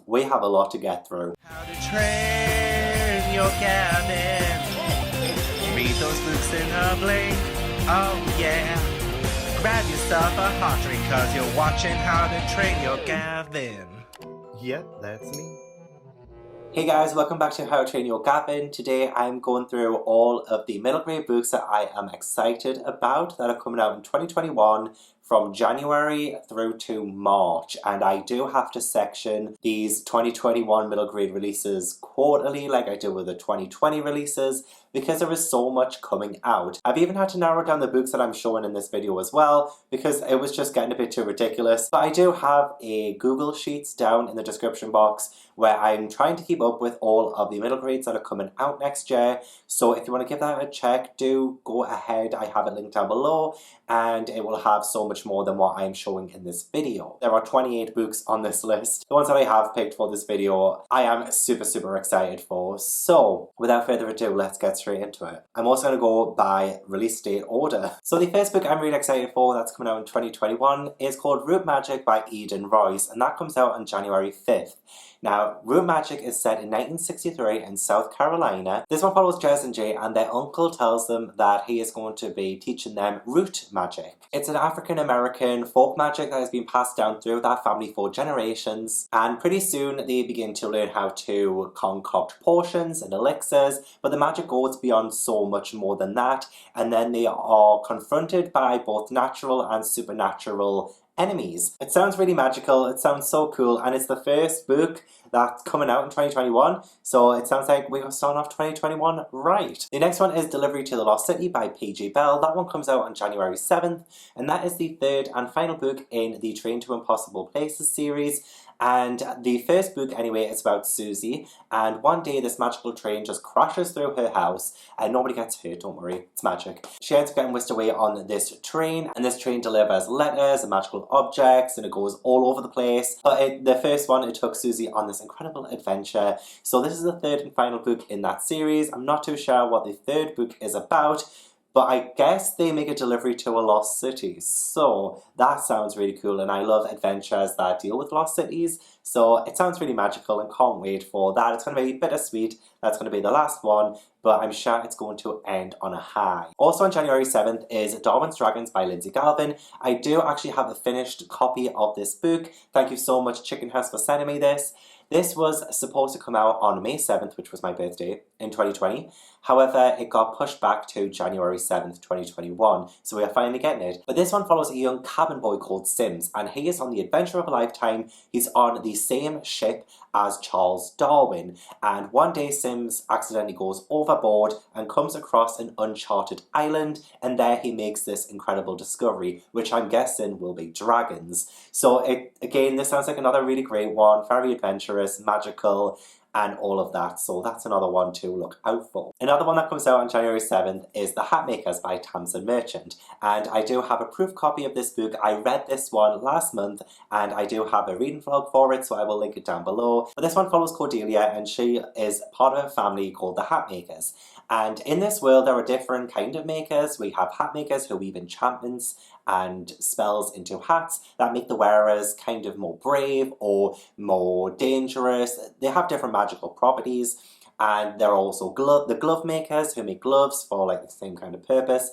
we have a lot to get through. How to train your Gavin. Read those books in a blink. Oh yeah. Grab yourself a hot drink cause you're watching How to Train Your Gavin. Yep, that's me. Hey guys, welcome back to How to Train Your Gavin. Today I'm going through all of the middle grade books that I am excited about that are coming out in 2021 from January through to March. And I do have to section these 2021 middle grade releases quarterly like I do with the 2020 releases because there is so much coming out. I've even had to narrow down the books that I'm showing in this video as well because it was just getting a bit too ridiculous. But I do have a Google Sheets down in the description box where I'm trying to keep up with all of the middle grades that are coming out next year. So if you want to give that a check, do go ahead. I have it linked down below and it will have so much more than what I'm showing in this video. There are 28 books on this list. The ones that I have picked for this video, I am super excited for. So without further ado, let's get straight into it. I'm also going to go by release date order. So the first book I'm really excited for that's coming out in 2021 is called Root Magic by Eden Royce, and that comes out on January 5th. Now, Root Magic is set in 1963 in South Carolina. This one follows Jez and Jay, and their uncle tells them that he is going to be teaching them root magic. It's an African-American folk magic that has been passed down through that family for generations, and pretty soon they begin to learn how to concoct potions and elixirs, but the magic goes beyond so much more than that, and then they are confronted by both natural and supernatural enemies. It sounds really magical, it sounds so cool, and it's the first book that's coming out in 2021, so it sounds like we're starting off 2021 right. The next one is Delivery to the Lost City by P.G. Bell. That one comes out on January 7th, and that is the third and final book in the Train to Impossible Places series. And the first book anyway is about Susie, and one day this magical train just crashes through her house and nobody gets hurt, don't worry, it's magic. She ends up getting whisked away on this train, and this train delivers letters and magical objects and it goes all over the place. But the first one, it took Susie on this incredible adventure. So this is the third and final book in that series. I'm not too sure what the third book is about, but I guess they make a delivery to a lost city. So that sounds really cool, and I love adventures that deal with lost cities. So it sounds really magical and can't wait for that. It's going to be bittersweet. That's going to be the last one, but I'm sure it's going to end on a high. Also on January 7th is Darwin's Dragons by Lindsay Galvin. I do actually have a finished copy of this book. Thank you so much, Chicken House, for sending me this. This was supposed to come out on May 7th, which was my birthday, in 2020. However, it got pushed back to January 7th, 2021, so we are finally getting it. But this one follows a young cabin boy called Sims, and he is on the adventure of a lifetime. He's on the same ship as Charles Darwin, and one day Sims accidentally goes overboard and comes across an uncharted island, and there he makes this incredible discovery, which I'm guessing will be dragons. So again, this sounds like another really great one, very adventurous, magical, and all of that, so that's another one to look out for. Another one that comes out on January 7th is The Hatmakers by Tamsin Merchant, and I do have a proof copy of this book. I read this one last month, and I do have a reading vlog for it, so I will link it down below. But this one follows Cordelia, and she is part of a family called the Hatmakers. And in this world, there are different kind of makers. We have hat makers who weave enchantments and spells into hats that make the wearers kind of more brave or more dangerous. They have different magical properties. And there are also the glove makers who make gloves for like the same kind of purpose.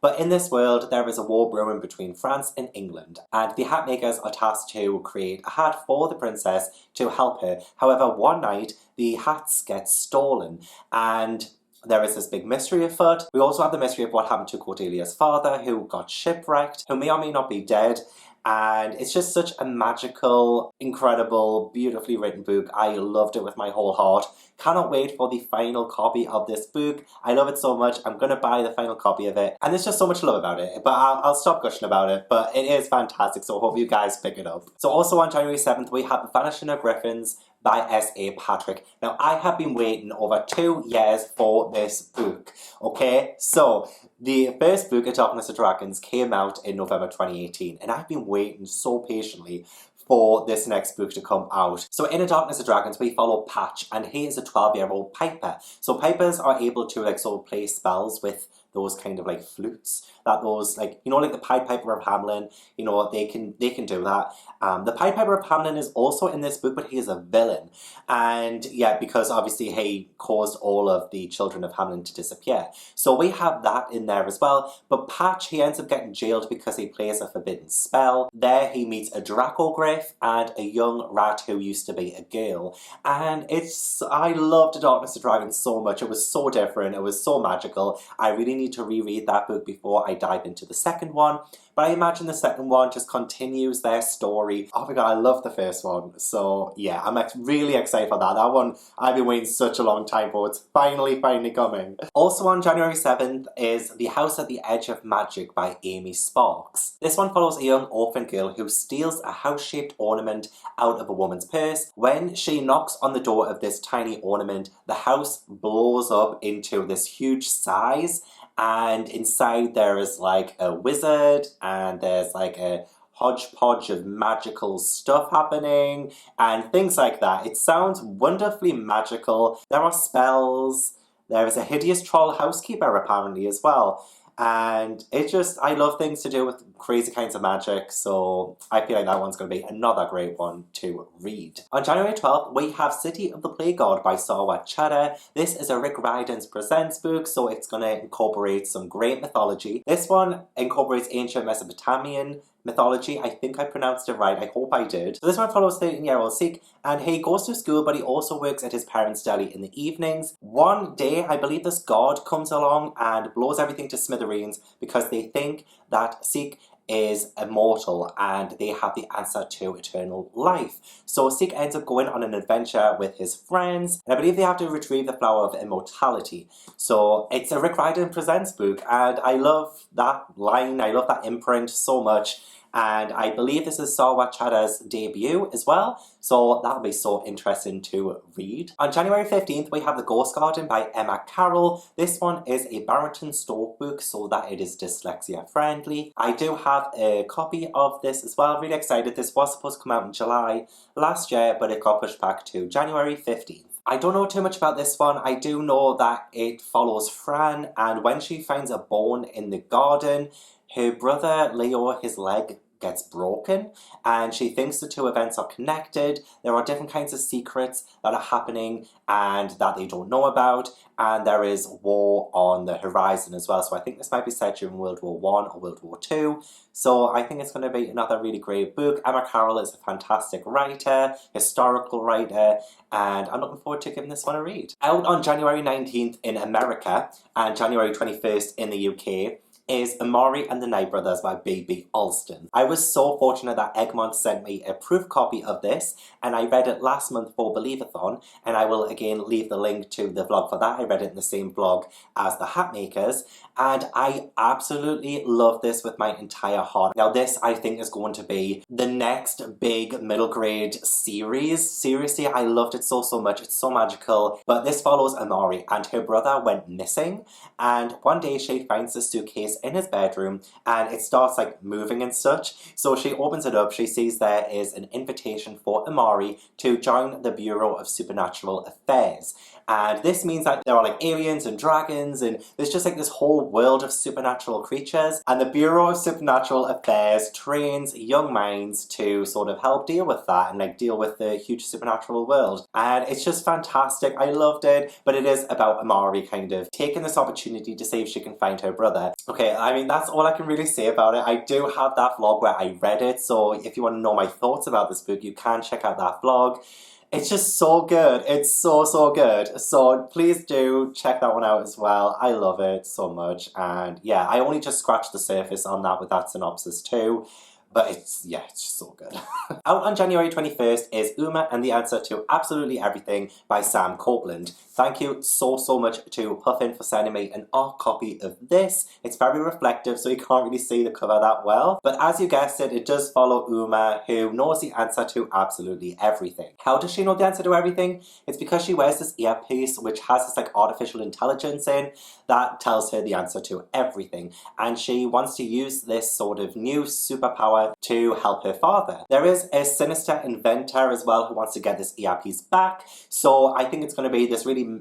But in this world, there is a war brewing between France and England, and the hat makers are tasked to create a hat for the princess to help her. However, one night, the hats get stolen, and there is this big mystery afoot. We also have the mystery of what happened to Cordelia's father, who got shipwrecked, who may or may not be dead. And it's just such a magical, incredible, beautifully written book. I loved it with my whole heart. Cannot wait for the final copy of this book. I love it so much. I'm going to buy the final copy of it. And there's just so much love about it. But I'll stop gushing about it. But it is fantastic, so I hope you guys pick it up. So also on January 7th, we have The Vanishing of Griffins by S.A. Patrick. Now, I have been waiting over 2 years for this book, okay? So, the first book, A Darkness of Dragons, came out in November 2018, and I've been waiting so patiently for this next book to come out. So in A Darkness of Dragons, we follow Patch, and he is a 12-year-old piper. So pipers are able to sort of play spells with those kind of like flutes, that those like, you know, like the Pied Piper of Hamelin, you know, they can do that. The Pied Piper of Hamelin is also in this book, but he is a villain. And yeah, because obviously he caused all of the children of Hamelin to disappear. So we have that in there as well. But Patch, he ends up getting jailed because he plays a forbidden spell. There he meets a Dracogryph and a young rat who used to be a girl. And I loved Darkness to Dragons so much. It was so different. It was so magical. I really need to reread that book before I dive into the second one. But I imagine the second one just continues their story. Oh my god, I love the first one. So yeah, I'm really excited for that. That one I've been waiting such a long time for. It's finally coming. Also on January 7th is The House at the Edge of Magic by Amy Sparks. This one follows a young orphan girl who steals a house-shaped ornament out of a woman's purse. When she knocks on the door of this tiny ornament, the house blows up into this huge size. And inside there is like a wizard and there's like a hodgepodge of magical stuff happening and things like that. It sounds wonderfully magical. There are spells. There is a hideous troll housekeeper apparently as well. And I love things to do with crazy kinds of magic, so I feel like that one's going to be another great one to read. On January 12th, we have City of the Plague God by Sarwat Cheddar. This is a Rick Riordan's Presents book, so it's going to incorporate some great mythology. This one incorporates ancient Mesopotamian mythology. I think I pronounced it right. I hope I did. So this one follows a 13-year-old Sikh, and he goes to school, but he also works at his parents' deli in the evenings. One day, I believe this god comes along and blows everything to smithereens because they think that Sikh is immortal and they have the answer to eternal life. So Sikh ends up going on an adventure with his friends, and I believe they have to retrieve the flower of immortality. So it's a Rick Riordan Presents book, and I love that line, I love that imprint so much. And I believe this is Sarwat Chadda's debut as well, so that'll be so interesting to read. On January 15th, we have The Ghost Garden by Emma Carroll. This one is a Barrington Stoke book, so that it is dyslexia friendly. I do have a copy of this as well. Really excited. This was supposed to come out in July last year, but it got pushed back to January 15th. I don't know too much about this one. I do know that it follows Fran, and when she finds a bone in the garden, her brother Leo, his leg gets broken, and she thinks the two events are connected. There are different kinds of secrets that are happening and that they don't know about, and there is war on the horizon as well. So I think this might be set during World War I or World War II. So I think it's going to be another really great book. Emma Carroll is a fantastic writer, historical writer, and I'm looking forward to giving this one a read. Out on January 19th in America and January 21st in the UK is Amari and the Night Brothers by B.B. Alston. I was so fortunate that Egmont sent me a proof copy of this, and I read it last month for Believathon, and I will again leave the link to the vlog for that. I read it in the same vlog as The Hatmakers, and I absolutely love this with my entire heart. Now this, I think, is going to be the next big middle grade series. Seriously, I loved it so much. It's so magical. But this follows Amari, and her brother went missing, and one day she finds a suitcase in his bedroom and it starts like moving and such. So she opens it up, she sees there is an invitation for Amari to join the Bureau of Supernatural Affairs. And this means that there are like aliens and dragons, and there's just like this whole world of supernatural creatures. And the Bureau of Supernatural Affairs trains young minds to sort of help deal with that and like deal with the huge supernatural world. And it's just fantastic. I loved it. But it is about Amari kind of taking this opportunity to see if she can find her brother. Okay, I mean, that's all I can really say about it. I do have that vlog where I read it, so if you want to know my thoughts about this book, you can check out that vlog. It's just so good. It's so good. So please do check that one out as well. I love it so much. And yeah, I only just scratched the surface on that with that synopsis too. But it's just so good. Out on January 21st is Uma and the Answer to Absolutely Everything by Sam Copeland. Thank you so much to Puffin for sending me an art copy of this. It's very reflective, so you can't really see the cover that well. But as you guessed it does follow Uma, who knows the answer to absolutely everything. How does she know the answer to everything? It's because she wears this earpiece which has this like artificial intelligence in that tells her the answer to everything. And she wants to use this sort of new superpower to help her father. There is a sinister inventor as well who wants to get this earpiece back, so I think it's going to be this really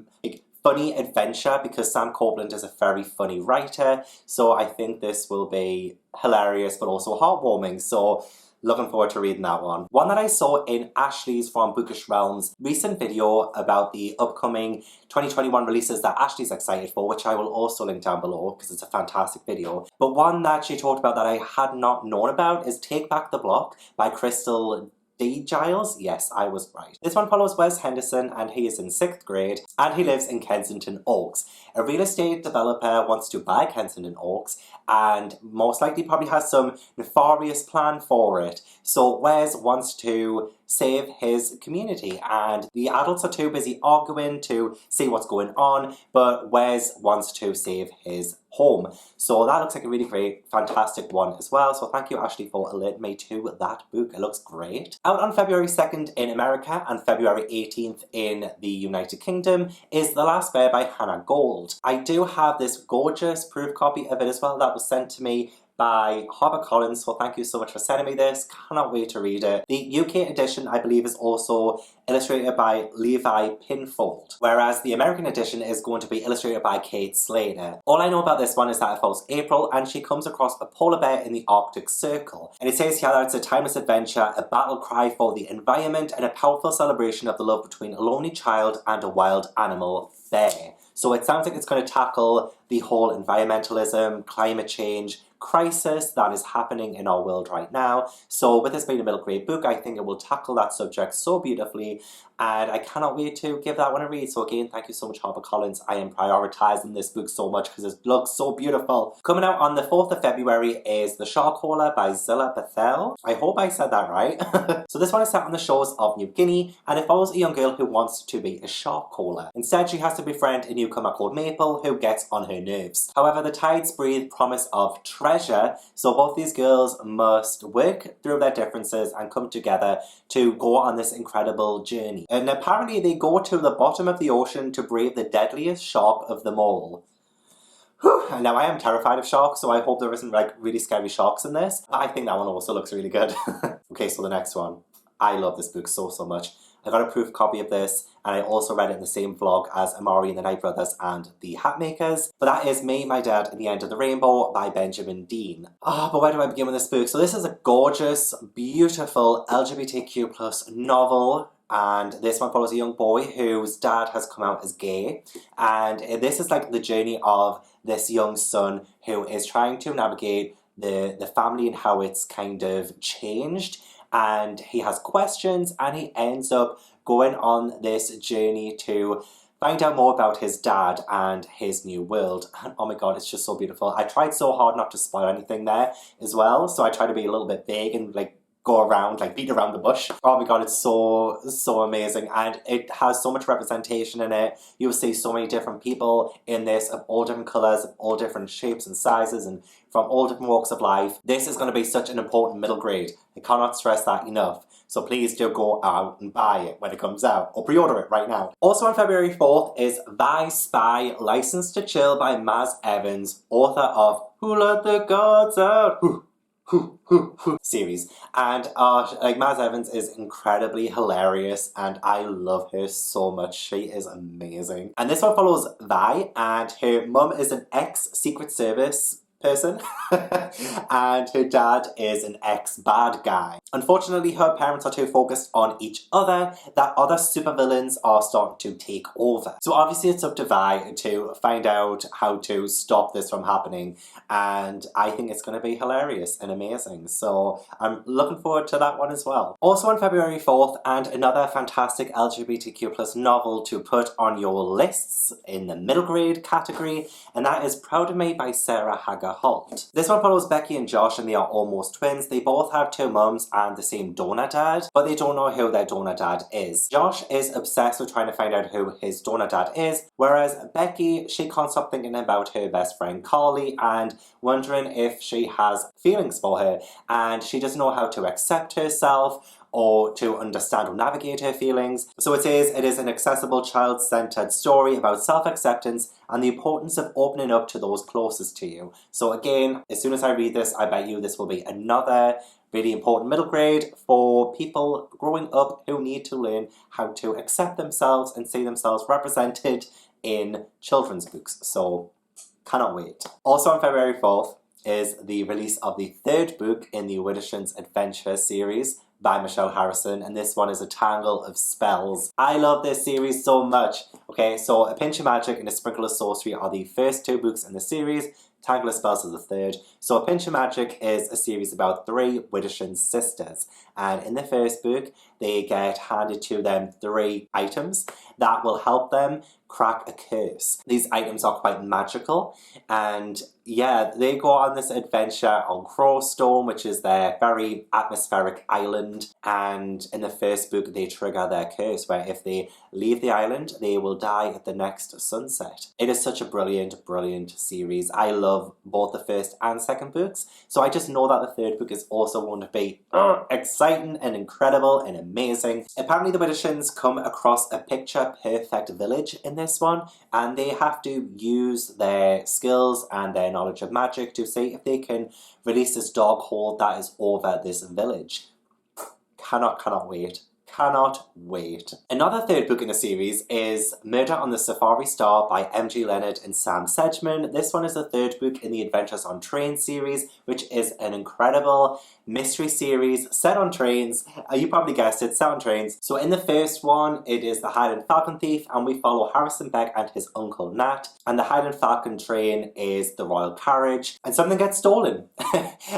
funny adventure because Sam Copeland is a very funny writer, so I think this will be hilarious but also heartwarming, so looking forward to reading that one. One that I saw in Ashley's from Bookish Realms recent video about the upcoming 2021 releases that Ashley's excited for, which I will also link down below because it's a fantastic video. But one that she talked about that I had not known about is Take Back the Block by Crystal D. Giles? Yes, I was right. This one follows Wes Henderson and he is in 6th grade and he lives in Kensington Oaks. A real estate developer wants to buy Kensington Oaks and most likely probably has some nefarious plan for it. So Wes wants to save his community and the adults are too busy arguing to see what's going on, but Wes wants to save his home. So that looks like a really great, fantastic one as well. So thank you, Ashley, for alerting me to that book. It looks great. Out on February 2nd in America and February 18th in the United Kingdom is The Last Bear by Hannah Gold. I do have this gorgeous proof copy of it as well that was sent to me by HarperCollins, so thank you so much for sending me this. Cannot wait to read it. The UK edition, I believe, is also illustrated by Levi Pinfold, whereas the American edition is going to be illustrated by Kate Slater. All I know about this one is that it follows April and she comes across a polar bear in the Arctic Circle. And it says here that it's a timeless adventure, a battle cry for the environment, and a powerful celebration of the love between a lonely child and a wild animal bear. So it sounds like it's going to tackle the whole environmentalism, climate change crisis that is happening in our world right now. So with this being a middle grade book, I think it will tackle that subject so beautifully and I cannot wait to give that one a read. So again, thank you so much, HarperCollins. I am prioritizing this book so much because it looks so beautiful. Coming out on the 4th of February is The Sharkcaller by Zilla Bethel. I hope I said that right. So this one is set on the shores of New Guinea and it follows a young girl who wants to be a shark caller. Instead, she has to befriend a newcomer called Maple who gets on her nerves. However, the tides breathe promise of treasure, so both these girls must work through their differences and come together to go on this incredible journey. And apparently they go to the bottom of the ocean to brave the deadliest shark of them all. Whew. Now I am terrified of sharks, so I hope there isn't like really scary sharks in this. But I think that one also looks really good. Okay, so the next one. I love this book so much. I got a proof copy of this and I also read it in the same vlog as Amari and the Night Brothers and the Hatmakers. But that is Me, My Dad and the End of the Rainbow by Benjamin Dean. But where do I begin with this book? So this is a gorgeous, beautiful LGBTQ plus novel. And this one follows a young boy whose dad has come out as gay. And this is like the journey of this young son who is trying to navigate the family and how it's kind of changed. And he has questions and he ends up going on this journey to find out more about his dad and his new world. And oh my god, it's just so beautiful. I tried so hard not to spoil anything there as well. So I tried to be a little bit vague and like go around, like beat around the bush. Oh my god, it's so amazing and it has so much representation in it. You'll see so many different people in this of all different colours, of all different shapes and sizes and from all different walks of life. This is going to be such an important middle grade. I cannot stress that enough. So please do go out and buy it when it comes out or pre-order it right now. Also on February 4th is Thy Spy, Licensed to Chill by Maz Evans, author of Who Let the Gods Out? Series. And like Maz Evans is incredibly hilarious and I love her so much. She is amazing. And this one follows Vi and her mum is an ex-Secret Service person and her dad is an ex-bad guy. Unfortunately, her parents are too focused on each other that other supervillains are starting to take over. So obviously it's up to Vi to find out how to stop this from happening and I think it's going to be hilarious and amazing. So I'm looking forward to that one as well. Also on February 4th and another fantastic LGBTQ plus novel to put on your lists in the middle grade category, and that is Proud of Me by Sarah Hager Holt. This one follows Becky and Josh and they are almost twins. They both have two mums and the same donor dad, but they don't know who their donor dad is. Josh is obsessed with trying to find out who his donor dad is, whereas Becky, she can't stop thinking about her best friend Carly and wondering if she has feelings for her, and she doesn't know how to accept herself or to understand or navigate her feelings. So it says it is an accessible, child-centered story about self-acceptance and the importance of opening up to those closest to you. So again, as soon as I read this, I bet you this will be another really important middle grade for people growing up who need to learn how to accept themselves and see themselves represented in children's books. So cannot wait. Also on February 4th is the release of the third book in the Widdershins Adventure series by Michelle Harrison, and this one is a tangle of spells. I love this series so much. Okay, so A Pinch of Magic and A Sprinkle of Sorcery are the first two books in the series. Tangle of Spells is the third. So A Pinch of Magic is a series about three Widdershin sisters, and in the first book they get handed to them three items that will help them crack a curse. These items are quite magical, and yeah, they go on this adventure on Crowstone, which is their very atmospheric island, and in the first book they trigger their curse where if they leave the island they will die at the next sunset. It is such a brilliant, brilliant series. I love both the first and second books, so I just know that the third book is also going to be exciting and incredible and amazing. Apparently the Widdershins come across a picture-perfect village in this one, and they have to use their skills and their knowledge of magic to see if they can release this dog hold that is over this village. Cannot wait. Cannot wait. Another third book in the series is Murder on the Safari Star by M.G. Leonard and Sam Sedgman. This one is the third book in the Adventures on Trains series, which is an incredible mystery series set on trains. You probably guessed it, set on trains. So in the first one, it is the Highland Falcon Thief, and we follow Harrison Beck and his uncle Nat. And the Highland Falcon train is the royal carriage, and something gets stolen.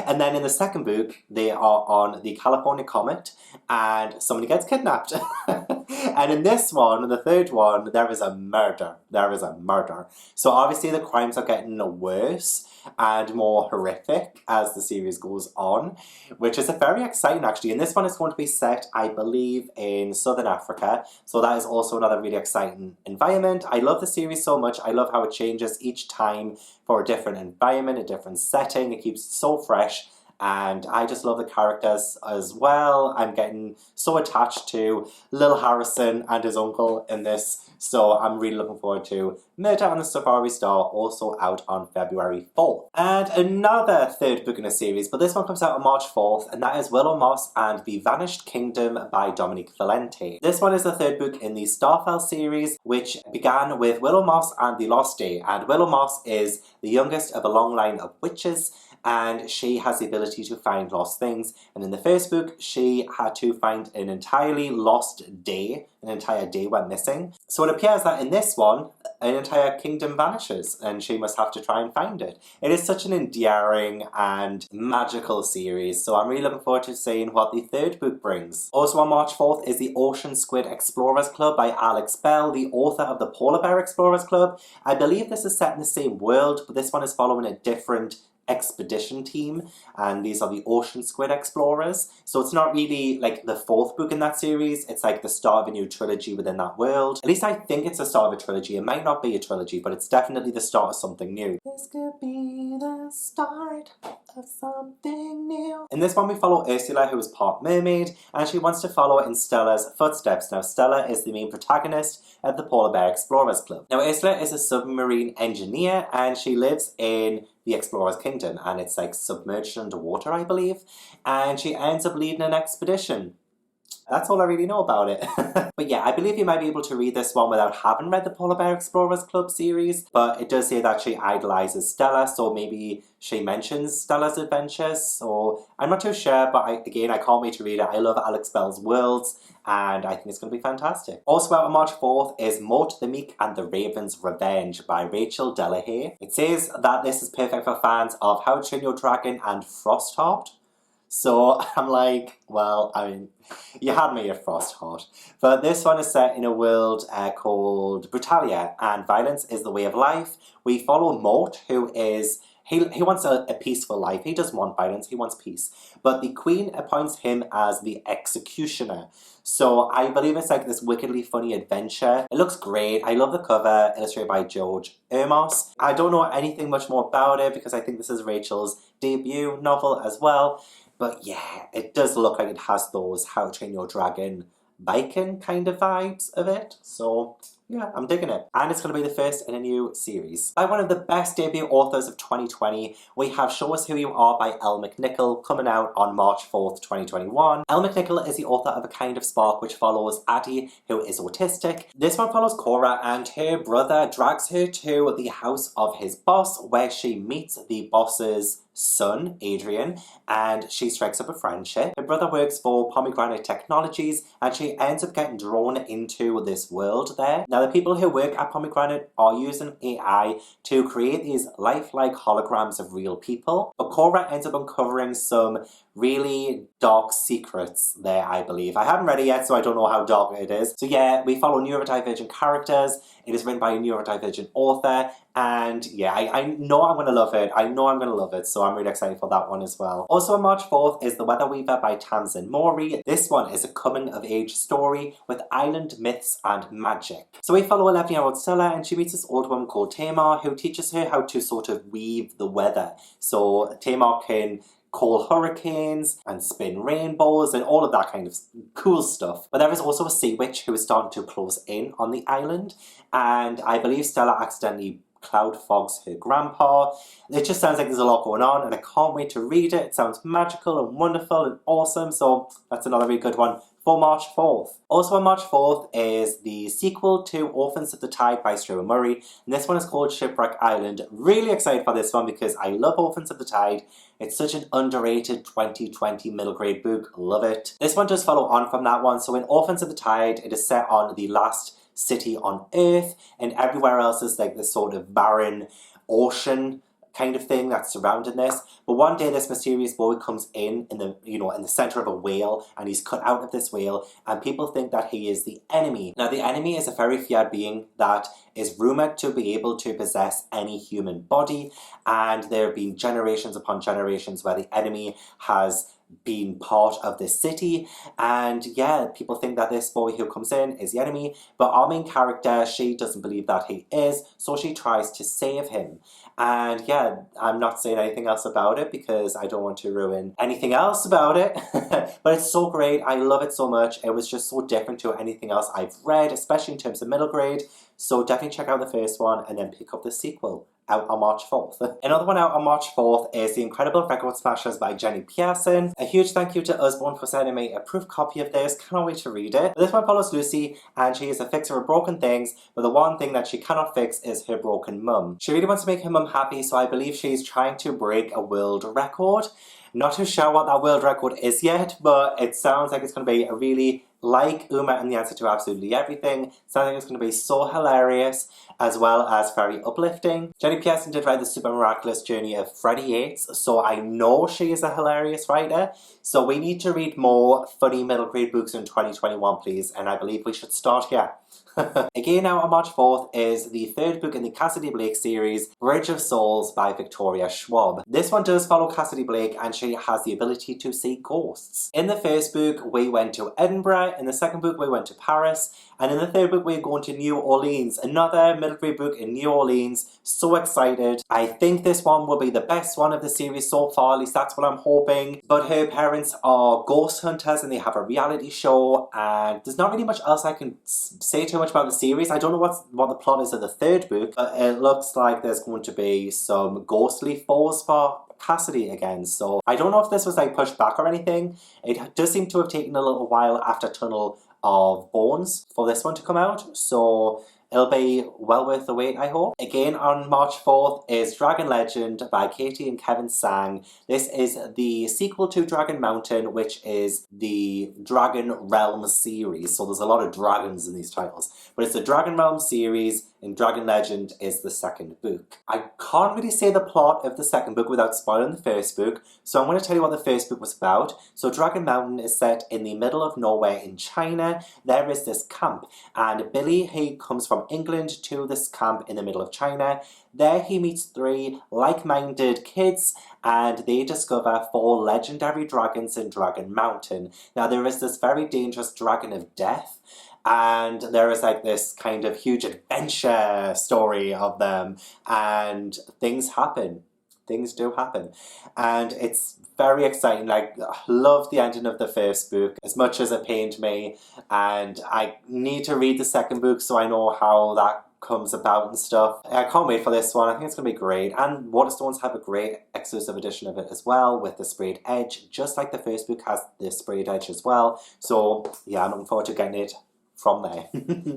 And then in the second book, they are on the California Comet, and somebody gets kidnapped. And in this one, the third one, there is a murder. There is a murder. So obviously the crimes are getting worse and more horrific as the series goes on, which is very exciting actually. And this one is going to be set, I believe, in Southern Africa. So that is also another really exciting environment. I love the series so much. I love how it changes each time for a different environment, a different setting. It keeps it so fresh. And I just love the characters as well. I'm getting so attached to Lil Harrison and his uncle in this. So I'm really looking forward to Murder on the Safari Star, also out on February 4th. And another third book in a series, but this one comes out on March 4th, and that is Willow Moss and the Vanished Kingdom by Dominique Valente. This one is the third book in the Starfell series, which began with Willow Moss and the Lost Day. And Willow Moss is the youngest of a long line of witches, and she has the ability to find lost things. And in the first book, she had to find an entirely lost day. An entire day went missing. So it appears that in this one, an entire kingdom vanishes, and she must have to try and find it. It is such an endearing and magical series, so I'm really looking forward to seeing what the third book brings. Also on March 4th is the Ocean Squid Explorers Club by Alex Bell, the author of the Polar Bear Explorers Club. I believe this is set in the same world, but this one is following a different expedition team, and these are the Ocean Squid Explorers. So it's not really like the fourth book in that series, it's like the start of a new trilogy within that world. At least I think it's the start of a trilogy. It might not be a trilogy, but it's definitely the start of something new. This could be the start of something new. In this one we follow Ursula, who is part mermaid, and she wants to follow in Stella's footsteps. Now Stella is the main protagonist of the Polar Bear Explorers Club. Now Ursula is a submarine engineer, and she lives in the Explorer's Kingdom, and it's like submerged underwater, I believe, and she ends up leading an expedition. That's all I really know about it. But yeah, I believe you might be able to read this one without having read the Polar Bear Explorers Club series, but it does say that she idolizes Stella, so maybe she mentions Stella's adventures, so I'm not too sure, but I can't wait to read it. I love Alex Bell's worlds, and I think it's going to be fantastic. Also out on March 4th is Moat the Meek and the Raven's Revenge by Rachel Delahaye. It says that this is perfect for fans of How to Train Your Dragon and Frostheart. So I'm like, well, I mean, you had me at Frostheart. But this one is set in a world called Brutalia, and violence is the way of life. We follow Moat, who is... He wants a peaceful life. He doesn't want violence, he wants peace. But the Queen appoints him as the executioner. So I believe it's like this wickedly funny adventure. It looks great. I love the cover, illustrated by George Ermos. I don't know anything much more about it because I think this is Rachel's debut novel as well. But yeah, it does look like it has those How to Train Your Dragon biking kind of vibes of it. So yeah, I'm digging it. And it's going to be the first in a new series. By one of the best debut authors of 2020, we have Show Us Who You Are by Elle McNichol coming out on March 4th, 2021. Elle McNichol is the author of A Kind of Spark, which follows Addie, who is autistic. This one follows Cora, and her brother drags her to the house of his boss, where she meets the boss's son, Adrian, and she strikes up a friendship. Her brother works for Pomegranate Technologies, and she ends up getting drawn into this world there. Now, the people who work at Pomegranate are using AI to create these lifelike holograms of real people, but Cora ends up uncovering some really dark secrets there, I believe. I haven't read it yet, so I don't know how dark it is. So yeah, we follow neurodivergent characters. It is written by a neurodivergent author, and yeah, I know I'm going to love it. I know I'm going to love it, so I'm really excited for that one as well. Also on March 4th is The Weather Weaver by Tamsin Mori. This one is a coming-of-age story with island myths and magic. So we follow 11-year-old Stella, and she meets this old woman called Tamar, who teaches her how to sort of weave the weather. So Tamar can call hurricanes and spin rainbows and all of that kind of cool stuff. But there is also a sea witch who is starting to close in on the island, and I believe Stella accidentally cloud fogs her grandpa. It just sounds like there's a lot going on, and I can't wait to read it. It sounds magical and wonderful and awesome, so that's another really good one for March 4th. Also on March 4th is the sequel to Orphans of the Tide by Stuart Murray, and this one is called Shipwreck Island. Really excited for this one because I love Orphans of the Tide. It's such an underrated 2020 middle grade book. Love it. This one does follow on from that one. So in Orphans of the Tide, it is set on the last city on Earth, and everywhere else is like this sort of barren ocean kind of thing that's surrounding this. But one day this mysterious boy comes in the center of a whale, and he's cut out of this whale, and people think that he is the enemy. Now the enemy is a very feared being that is rumored to be able to possess any human body, and there have been generations upon generations where the enemy has been part of this city, and yeah, people think that this boy who comes in is the enemy, but our main character, she doesn't believe that he is, so she tries to save him. And yeah, I'm not saying anything else about it because I don't want to ruin anything else about it, but it's so great. I love it so much. It was just so different to anything else I've read, especially in terms of middle grade, so definitely check out the first one and then pick up the sequel. Out on March 4th. Another one out on March 4th is The Incredible Record Smashers by Jenny Pearson. A huge thank you to Usborne for sending me a proof copy of this. Cannot wait to read it. This one follows Lucy, and she is a fixer of broken things, but the one thing that she cannot fix is her broken mum. She really wants to make her mum happy, so I believe she's trying to break a world record. Not too sure what that world record is yet, but it sounds like it's going to be a really, like Uma and the Answer to Absolutely Everything, sounds like it's going to be so hilarious as well as very uplifting. Jenny Pearson did write The Super Miraculous Journey of Freddie Yates, so I know she is a hilarious writer. So we need to read more funny middle grade books in 2021, please, and I believe we should start here. Again now on March 4th is the third book in the Cassidy Blake series, Bridge of Souls by Victoria Schwab. This one does follow Cassidy Blake, and she has the ability to see ghosts. In the first book we went to Edinburgh, in the second book we went to Paris, and in the third book we're going to New Orleans. Another middle grade book in New Orleans. So excited. I think this one will be the best one of the series so far, at least that's what I'm hoping. But her parents are ghost hunters and they have a reality show, and there's not really much else I can say too much about the series. I don't know what the plot is of the third book, but it looks like there's going to be some ghostly foes for Cassidy again, so I don't know if this was like pushed back or anything. It does seem to have taken a little while after Tunnel of Bones for this one to come out, so it'll be well worth the wait, I hope. Again on March 4th is Dragon Legend by Katie and Kevin Sang. This is the sequel to Dragon Mountain, which is the Dragon Realm series, so there's a lot of dragons in these titles, but it's the Dragon Realm series, and Dragon Legend is the second book. I can't really say the plot of the second book without spoiling the first book, so I'm going to tell you what the first book was about. So Dragon Mountain is set in the middle of nowhere in China. There is this camp, and Billy, he comes from England to this camp in the middle of China. There he meets 3 like-minded kids, and they discover 4 legendary dragons in Dragon Mountain. Now there is this very dangerous dragon of death, and there is like this kind of huge adventure story of them, and things happen. things do happen. And it's very exciting. Like, I love the ending of the first book as much as it pained me. And I need to read the second book so I know how that comes about and stuff. I can't wait for this one. I think it's going to be great. And Waterstones have a great exclusive edition of it as well with the sprayed edge, just like the first book has the sprayed edge as well. So yeah, I'm looking forward to getting it from there.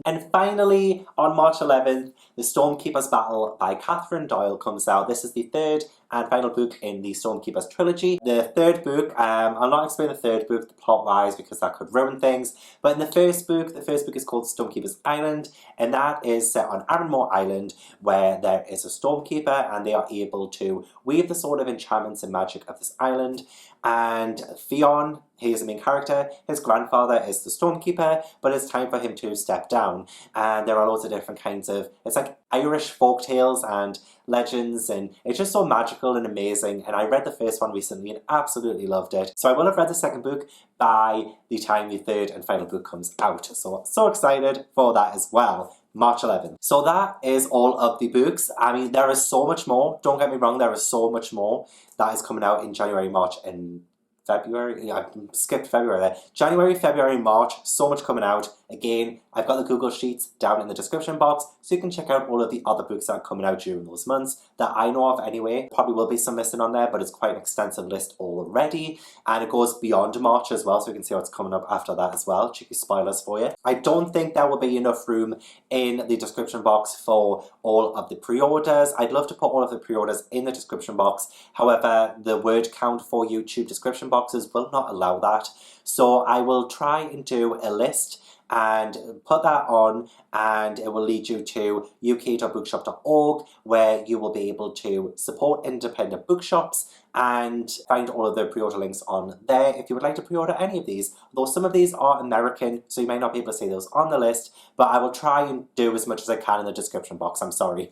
And finally, on March 11th, The Stormkeeper's Battle by Catherine Doyle comes out. This is the third and final book in the Stormkeeper's trilogy. The third book, I'll not explain the third book plot-wise because that could ruin things, but in the first book is called Stormkeeper's Island, and that is set on Arranmore Island, where there is a Stormkeeper and they are able to weave the sort of enchantments and magic of this island. And Fionn, he is the main character, his grandfather is the Stormkeeper, but it's time for him to step down. And there are loads of different kinds of, it's like Irish folktales and legends, and it's just so magical and amazing. And I read the first one recently and absolutely loved it. So I will have read the second book by the time the third and final book comes out. So excited for that as well. March 11th. So that is all of the books. I mean, there is so much more. Don't get me wrong, there is so much more that is coming out in January, March, and February. Yeah, I skipped February there. January, February, March, so much coming out. Again, I've got the Google Sheets down in the description box, so you can check out all of the other books that are coming out during those months that I know of anyway. Probably will be some missing on there, but it's quite an extensive list already. And it goes beyond March as well, so you can see what's coming up after that as well. Cheeky spoilers for you. I don't think there will be enough room in the description box for all of the pre-orders. I'd love to put all of the pre-orders in the description box. However, the word count for YouTube description boxes will not allow that. So I will try and do a list and put that on, and it will lead you to uk.bookshop.org, where you will be able to support independent bookshops and find all of the pre-order links on there if you would like to pre-order any of these. Though some of these are American, so you may not be able to see those on the list, but I will try and do as much as I can in the description box. I'm sorry.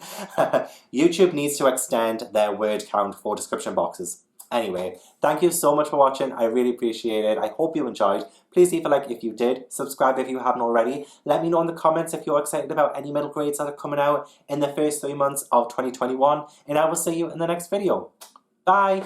YouTube needs to extend their word count for description boxes. Anyway, thank you so much for watching. I really appreciate it. I hope you enjoyed. Please leave a like if you did. Subscribe if you haven't already. Let me know in the comments if you're excited about any middle grades that are coming out in the first 3 months of 2021. And I will see you in the next video. Bye!